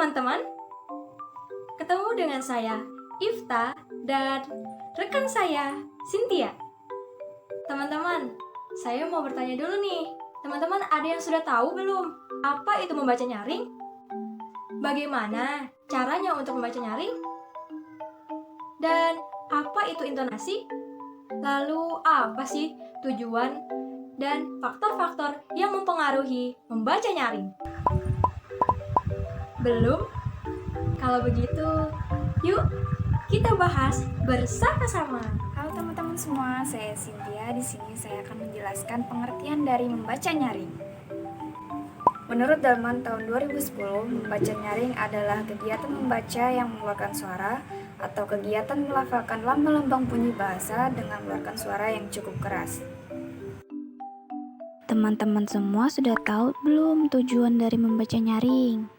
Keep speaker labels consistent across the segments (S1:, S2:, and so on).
S1: teman-teman, ketemu dengan saya, Ifta, dan rekan saya, Cynthia. Teman-teman, saya mau bertanya dulu nih. Teman-teman ada yang sudah tahu belum? Apa itu membaca nyaring? Bagaimana caranya untuk membaca nyaring? Dan apa itu intonasi? Lalu apa sih tujuan dan faktor-faktor yang mempengaruhi membaca nyaring? Belum? Kalau begitu, yuk kita bahas bersama-sama.
S2: Halo teman-teman semua, saya Cynthia. Di sini saya akan menjelaskan pengertian dari membaca nyaring. Menurut Dalman tahun 2010, membaca nyaring adalah kegiatan membaca yang mengeluarkan suara atau kegiatan melafalkan lambang-lambang bunyi bahasa dengan mengeluarkan suara yang cukup keras.
S3: Teman-teman semua sudah tahu belum tujuan dari membaca nyaring?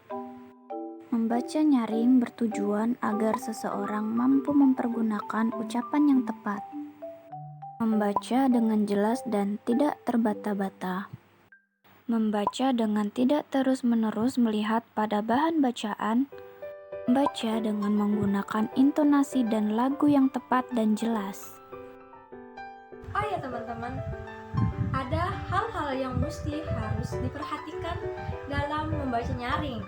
S3: Membaca nyaring bertujuan agar seseorang mampu mempergunakan ucapan yang tepat, membaca dengan jelas dan tidak terbata-bata, membaca dengan tidak terus-menerus melihat pada bahan bacaan, membaca dengan menggunakan intonasi dan lagu yang tepat dan jelas.
S1: Oh ya teman-teman, ada hal-hal yang harus diperhatikan dalam membaca nyaring.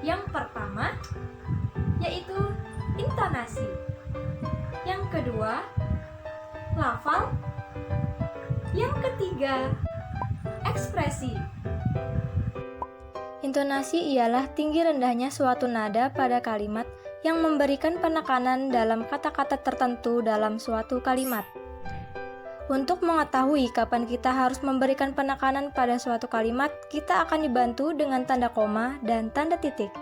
S1: Yang pertama, yaitu intonasi. Yang kedua, lafal. Yang ketiga, ekspresi. Intonasi ialah tinggi rendahnya suatu nada pada kalimat yang memberikan penekanan dalam kata-kata tertentu dalam suatu kalimat. Untuk mengetahui kapan kita harus memberikan penekanan pada suatu kalimat, kita akan dibantu dengan tanda koma dan tanda titik.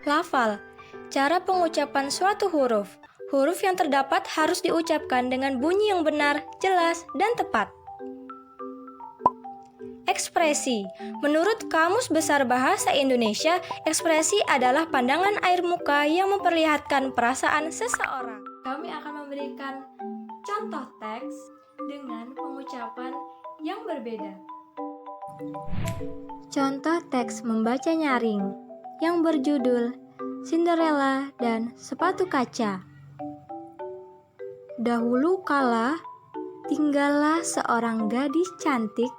S1: Lafal, cara pengucapan suatu huruf. Huruf yang terdapat harus diucapkan dengan bunyi yang benar, jelas, dan tepat. Ekspresi. Menurut Kamus Besar Bahasa Indonesia, ekspresi adalah pandangan air muka yang memperlihatkan perasaan seseorang. Kami akan memberikan contoh teks dengan pengucapan yang berbeda. Contoh teks membaca nyaring yang berjudul Cinderella dan Sepatu Kaca. Dahulu kala, tinggallah seorang gadis cantik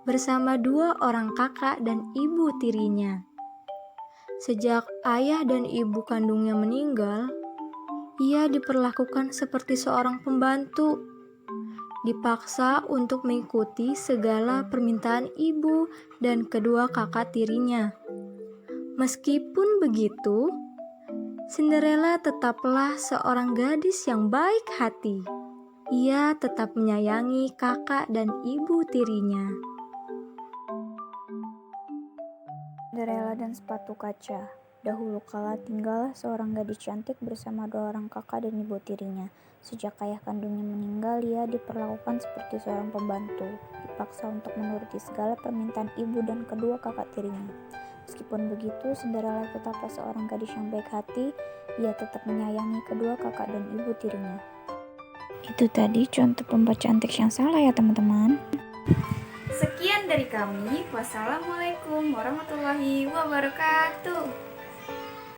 S1: bersama dua orang kakak dan ibu tirinya. Sejak ayah dan ibu kandungnya meninggal, ia diperlakukan seperti seorang pembantu, dipaksa untuk mengikuti segala permintaan ibu dan kedua kakak tirinya. Meskipun begitu, Cinderella tetaplah seorang gadis yang baik hati. Ia tetap menyayangi kakak dan ibu tirinya.
S3: Cinderella dan Sepatu Kaca. Dahulu kala tinggallah seorang gadis cantik bersama dua orang kakak dan ibu tirinya. Sejak ayah kandungnya meninggal, ia diperlakukan seperti seorang pembantu, dipaksa untuk menuruti segala permintaan ibu dan kedua kakak tirinya. Meskipun begitu, Cinderella tetaplah seorang gadis yang baik hati. Ia tetap menyayangi kedua kakak dan ibu tirinya. Itu tadi contoh pembacaan teks yang salah ya teman-teman.
S2: Sekian dari kami. Wassalamualaikum warahmatullahi wabarakatuh.